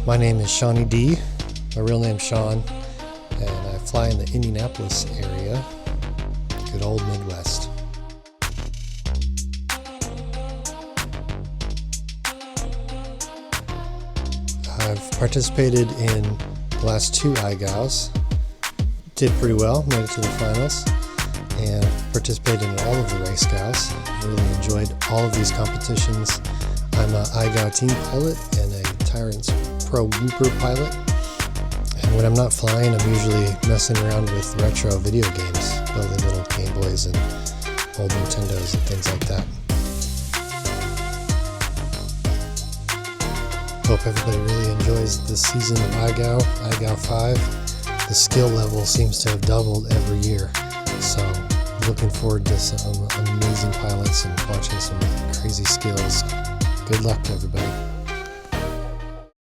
My name is Shauny D. My real name's Sean, and I fly in the Indianapolis area, good old Midwest. I've participated in the last two IGOWs, did pretty well, made it to the finals, and participated in all of the race gals. Really enjoyed all of these competitions. I'm an IGOW team pilot and a Tyrant's Pro Whooper pilot. And when I'm not flying, I'm usually messing around with retro video games, building little Game Boys and old Nintendos and things like that. Hope everybody really enjoys this season of IGOW5. The skill level seems to have doubled every year, so looking forward to some amazing pilots and watching some crazy skills. Good luck to everybody.